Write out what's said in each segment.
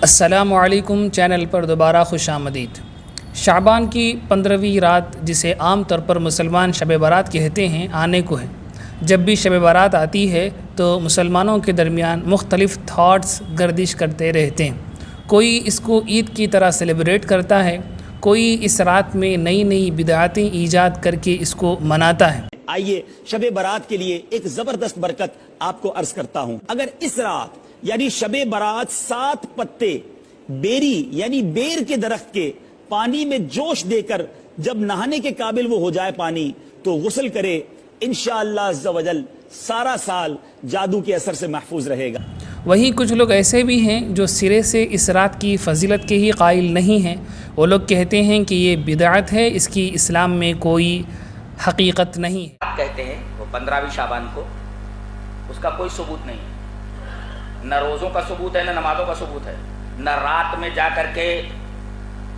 السلام علیکم، چینل پر دوبارہ خوش آمدید۔ شعبان کی 15ویں رات، جسے عام طور پر مسلمان شب برات کہتے ہیں، آنے کو ہے۔ جب بھی شب برات آتی ہے تو مسلمانوں کے درمیان مختلف تھاٹس گردش کرتے رہتے ہیں۔ کوئی اس کو عید کی طرح سیلیبریٹ کرتا ہے، کوئی اس رات میں نئی نئی بدعتیں ایجاد کر کے اس کو مناتا ہے۔ آئیے شب برات کے لیے ایک زبردست برکت آپ کو عرض کرتا ہوں۔ اگر اس رات یعنی شب برات 7 پتے بیری یعنی بیر کے درخت کے پانی میں جوش دے کر جب نہانے کے قابل وہ ہو جائے پانی، تو غسل کرے، انشاءاللہ عز و جل سارا سال جادو کے اثر سے محفوظ رہے گا۔ وہیں کچھ لوگ ایسے بھی ہیں جو سرے سے اس رات کی فضیلت کے ہی قائل نہیں ہیں۔ وہ لوگ کہتے ہیں کہ یہ بدعت ہے، اس کی اسلام میں کوئی حقیقت نہیں ہے۔ کہتے ہیں وہ 15ویں شعبان کو، اس کا کوئی ثبوت نہیں ہے، نہ روزوں کا ثبوت ہے، نہ نمازوں کا ثبوت ہے، نہ رات میں جا کر کے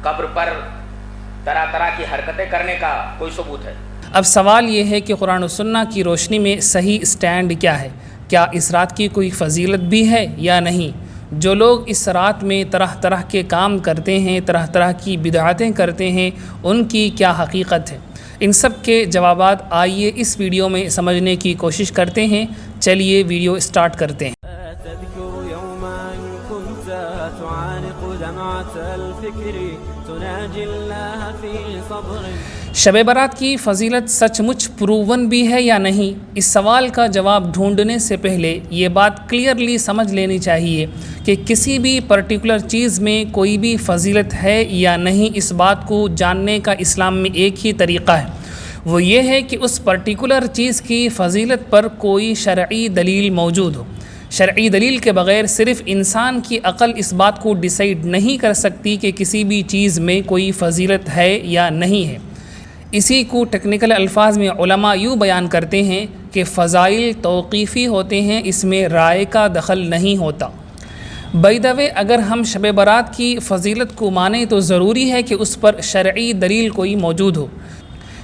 قبر پر طرح طرح کی حرکتیں کرنے کا کوئی ثبوت ہے۔ اب سوال یہ ہے کہ قرآن و سنہ کی روشنی میں صحیح سٹینڈ کیا ہے؟ کیا اس رات کی کوئی فضیلت بھی ہے یا نہیں؟ جو لوگ اس رات میں طرح طرح کے کام کرتے ہیں، طرح طرح کی بدعتیں کرتے ہیں، ان کی کیا حقیقت ہے؟ ان سب کے جوابات آئیے اس ویڈیو میں سمجھنے کی کوشش کرتے ہیں۔ چلیے ویڈیو سٹارٹ کرتے ہیں۔ شب برات کی فضیلت سچ مچ پروون بھی ہے یا نہیں؟ اس سوال کا جواب ڈھونڈنے سے پہلے یہ بات کلیئرلی سمجھ لینی چاہیے کہ کسی بھی پرٹیکولر چیز میں کوئی بھی فضیلت ہے یا نہیں، اس بات کو جاننے کا اسلام میں ایک ہی طریقہ ہے۔ وہ یہ ہے کہ اس پرٹیکولر چیز کی فضیلت پر کوئی شرعی دلیل موجود ہو۔ شرعی دلیل کے بغیر صرف انسان کی عقل اس بات کو ڈیسائیڈ نہیں کر سکتی کہ کسی بھی چیز میں کوئی فضیلت ہے یا نہیں ہے۔ اسی کو ٹیکنیکل الفاظ میں علماء یوں بیان کرتے ہیں کہ فضائل توقیفی ہوتے ہیں، اس میں رائے کا دخل نہیں ہوتا۔ بائی دا وے، اگر ہم شب برات کی فضیلت کو مانیں تو ضروری ہے کہ اس پر شرعی دلیل کوئی موجود ہو۔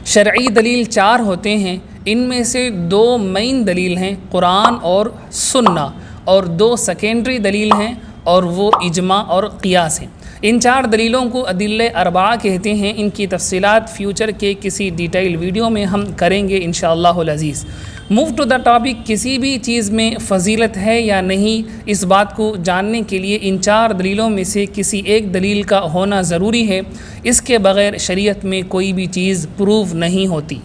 شرعی دلیل 4 ہوتے ہیں، ان میں سے 2 مین دلیل ہیں، قرآن اور سنہ، اور 2 سیکنڈری دلیل ہیں، اور وہ اجماع اور قیاس ہیں۔ ان 4 دلیلوں کو ادلہ اربعہ کہتے ہیں۔ ان کی تفصیلات فیوچر کے کسی ڈیٹیل ویڈیو میں ہم کریں گے انشاءاللہ العزیز۔ موو ٹو دا ٹاپک، کسی بھی چیز میں فضیلت ہے یا نہیں، اس بات کو جاننے کے لیے ان 4 دلیلوں میں سے کسی ایک دلیل کا ہونا ضروری ہے۔ اس کے بغیر شریعت میں کوئی بھی چیز پروو نہیں ہوتی۔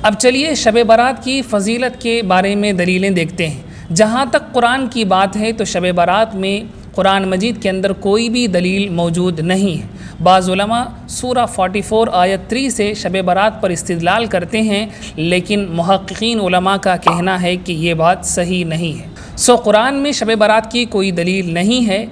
اب چلیے شب برات کی فضیلت کے بارے میں دلیلیں دیکھتے ہیں۔ جہاں تک قرآن کی بات ہے تو شب برات میں قرآن مجید کے اندر کوئی بھی دلیل موجود نہیں ہے۔ بعض علماء سورہ 44 آیت 3 سے شب برات پر استدلال کرتے ہیں، لیکن محققین علماء کا کہنا ہے کہ یہ بات صحیح نہیں ہے۔ قرآن میں شب برات کی کوئی دلیل نہیں ہے۔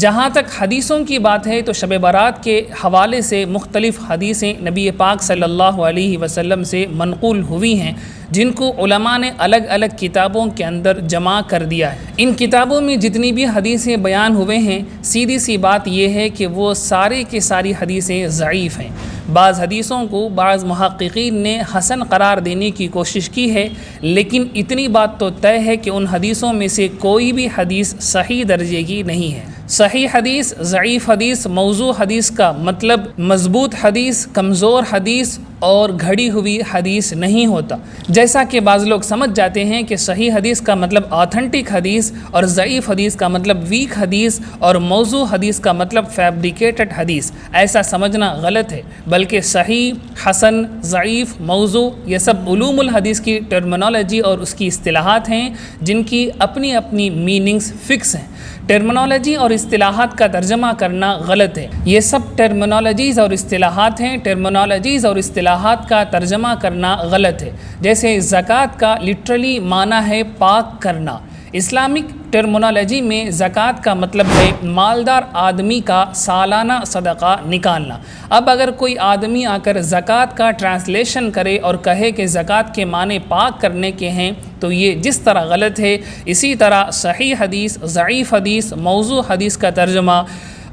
جہاں تک حدیثوں کی بات ہے تو شب برات کے حوالے سے مختلف حدیثیں نبی پاک صلی اللہ علیہ وسلم سے منقول ہوئی ہیں، جن کو علماء نے الگ الگ کتابوں کے اندر جمع کر دیا ہے۔ ان کتابوں میں جتنی بھی حدیثیں بیان ہوئے ہیں، سیدھی سی بات یہ ہے کہ وہ سارے کی ساری حدیثیں ضعیف ہیں۔ بعض حدیثوں کو بعض محققین نے حسن قرار دینے کی کوشش کی ہے، لیکن اتنی بات تو طے ہے کہ ان حدیثوں میں سے کوئی بھی حدیث صحیح درجے کی نہیں ہے۔ صحیح حدیث، ضعیف حدیث، موضوع حدیث کا مطلب مضبوط حدیث، کمزور حدیث اور گھڑی ہوئی حدیث نہیں ہوتا۔ جیسا کہ بعض لوگ سمجھ جاتے ہیں کہ صحیح حدیث کا مطلب آتھنٹک حدیث، اور ضعیف حدیث کا مطلب ویک حدیث، اور موضوع حدیث کا مطلب فیبریکیٹڈ حدیث۔ ایسا سمجھنا غلط ہے، بلکہ صحیح، حسن، ضعیف، موضوع، یہ سب علوم الحدیث کی ٹرمنالوجی اور اس کی اصطلاحات ہیں، جن کی اپنی اپنی میننگز فکس ہیں۔ ٹرمنالوجی اور اصطلاحات کا ترجمہ کرنا غلط ہے۔ یہ سب ٹرمنالوجیز اور اصطلاحات ہیں، ٹرمنالوجیز اور اصطلاحات کا ترجمہ کرنا غلط ہے۔ جیسے زکوٰۃ کا لٹرلی معنی ہے پاک کرنا۔ اسلامک ٹرمنالوجی میں زکوٰۃ کا مطلب ہے مالدار آدمی کا سالانہ صدقہ نکالنا۔ اب اگر کوئی آدمی آ کر زکوٰۃ کا ٹرانسلیشن کرے اور کہے کہ زکوٰۃ کے معنی پاک کرنے کے ہیں، تو یہ جس طرح غلط ہے، اسی طرح صحیح حدیث، ضعیف حدیث، موضوع حدیث کا ترجمہ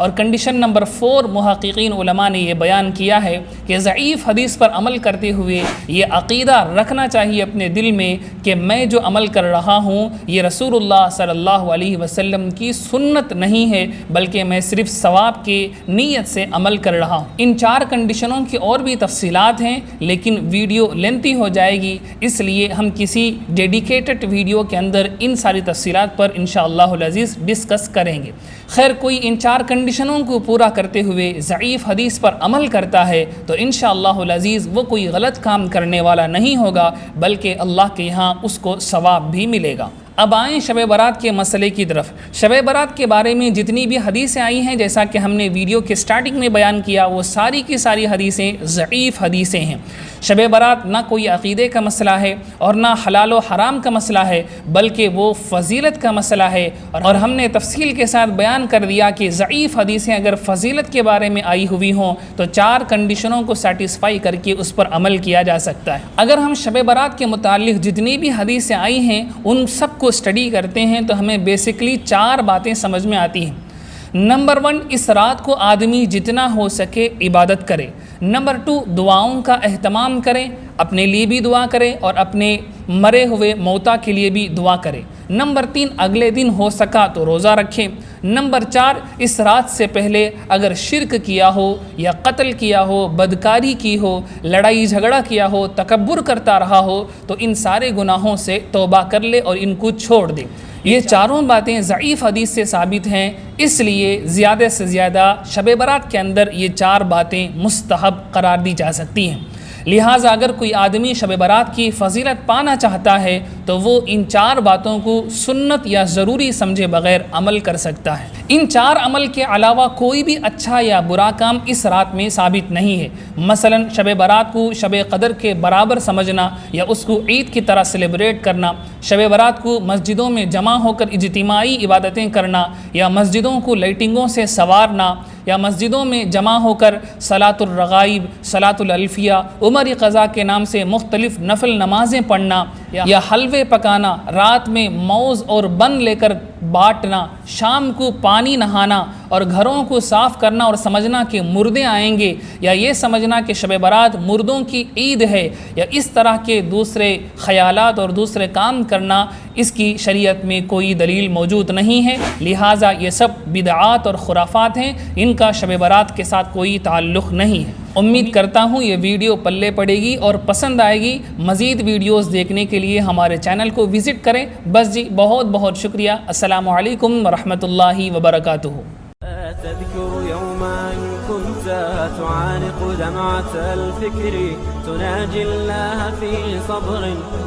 اور کنڈیشن نمبر 4 محققین علماء نے یہ بیان کیا ہے کہ ضعیف حدیث پر عمل کرتے ہوئے یہ عقیدہ رکھنا چاہیے اپنے دل میں کہ میں جو عمل کر رہا ہوں یہ رسول اللہ صلی اللہ علیہ وسلم کی سنت نہیں ہے، بلکہ میں صرف ثواب کی نیت سے عمل کر رہا ہوں۔ ان 4 کنڈیشنوں کی اور بھی تفصیلات ہیں، لیکن ویڈیو لینتھی ہو جائے گی، اس لیے ہم کسی ڈیڈیکیٹڈ ویڈیو کے اندر ان ساری تفصیلات پر انشاءاللہ العزیز ڈسکس کریں گے۔ خیر، کوئی ان 4 کنڈیشنوں کو پورا کرتے ہوئے ضعیف حدیث پر عمل کرتا ہے تو انشاءاللہ العزیز وہ کوئی غلط کام کرنے والا نہیں ہوگا، بلکہ اللہ کے یہاں اس کو ثواب بھی ملے گا۔ اب آئیں شب برات کے مسئلے کی طرف۔ شب برات کے بارے میں جتنی بھی حدیثیں آئی ہیں، جیسا کہ ہم نے ویڈیو کے سٹارٹنگ میں بیان کیا، وہ ساری کی ساری حدیثیں ضعیف حدیثیں ہیں۔ شب برات نہ کوئی عقیدے کا مسئلہ ہے اور نہ حلال و حرام کا مسئلہ ہے، بلکہ وہ فضیلت کا مسئلہ ہے، اور ہم نے تفصیل کے ساتھ بیان کر دیا کہ ضعیف حدیثیں اگر فضیلت کے بارے میں آئی ہوئی ہوں تو 4 کنڈیشنوں کو سیٹسفائی کر کے اس پر عمل کیا جا سکتا ہے۔ اگر ہم شب برات کے متعلق جتنی بھی حدیثیں آئی ہیں ان سب کو اسٹڈی کرتے ہیں تو ہمیں بیسکلی 4 باتیں سمجھ میں آتی ہیں۔ نمبر 1، اس رات کو آدمی جتنا ہو سکے عبادت کرے۔ نمبر 2، دعاؤں کا اہتمام کریں، اپنے لیے بھی دعا کریں اور اپنے مرے ہوئے موتا کے لیے بھی دعا کریں۔ نمبر 3، اگلے دن ہو سکا تو روزہ رکھیں۔ نمبر 4، اس رات سے پہلے اگر شرک کیا ہو یا قتل کیا ہو، بدکاری کی ہو، لڑائی جھگڑا کیا ہو، تکبر کرتا رہا ہو تو ان سارے گناہوں سے توبہ کر لے اور ان کو چھوڑ دے۔ یہ 4 باتیں ضعیف حدیث سے ثابت ہیں، اس لیے زیادہ سے زیادہ شب برات کے اندر یہ 4 باتیں مستحب قرار دی جا سکتی ہیں۔ لہٰذا اگر کوئی آدمی شب برات کی فضیلت پانا چاہتا ہے تو وہ ان 4 باتوں کو سنت یا ضروری سمجھے بغیر عمل کر سکتا ہے۔ ان 4 عمل کے علاوہ کوئی بھی اچھا یا برا کام اس رات میں ثابت نہیں ہے۔ مثلا شب برات کو شب قدر کے برابر سمجھنا یا اس کو عید کی طرح سیلیبریٹ کرنا، شب برات کو مسجدوں میں جمع ہو کر اجتماعی عبادتیں کرنا یا مسجدوں کو لائٹنگوں سے سنوارنا یا مسجدوں میں جمع ہو کر صلاۃ الرغائب، صلاۃ الالفیہ، عمر قضا کے نام سے مختلف نفل نمازیں پڑھنا یا حلوے پکانا، رات میں موز اور بن لے کر بانٹنا، شام کو پانی نہانا اور گھروں کو صاف کرنا اور سمجھنا کہ مردے آئیں گے، یا یہ سمجھنا کہ شب برات مردوں کی عید ہے، یا اس طرح کے دوسرے خیالات اور دوسرے کام کرنا، اس کی شریعت میں کوئی دلیل موجود نہیں ہے۔ لہٰذا یہ سب بدعات اور خرافات ہیں، ان کا شب برات کے ساتھ کوئی تعلق نہیں ہے۔ امید کرتا ہوں یہ ویڈیو پلے پڑے گی اور پسند آئے گی۔ مزید ویڈیوز دیکھنے کے لیے ہمارے چینل کو وزٹ کریں۔ بس جی، بہت بہت شکریہ۔ السلام علیکم ورحمۃ اللہ وبرکاتہ۔ تذكر يوما كنت تعانق دمعة الفكر تناجي الله في صبر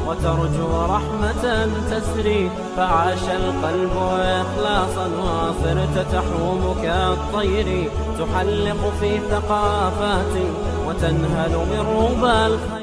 وترجو رحمة تسري فعاش القلب إخلاصا وصرت تحوم كالطير تحلق في ثقافات وتنهل من ربى الخير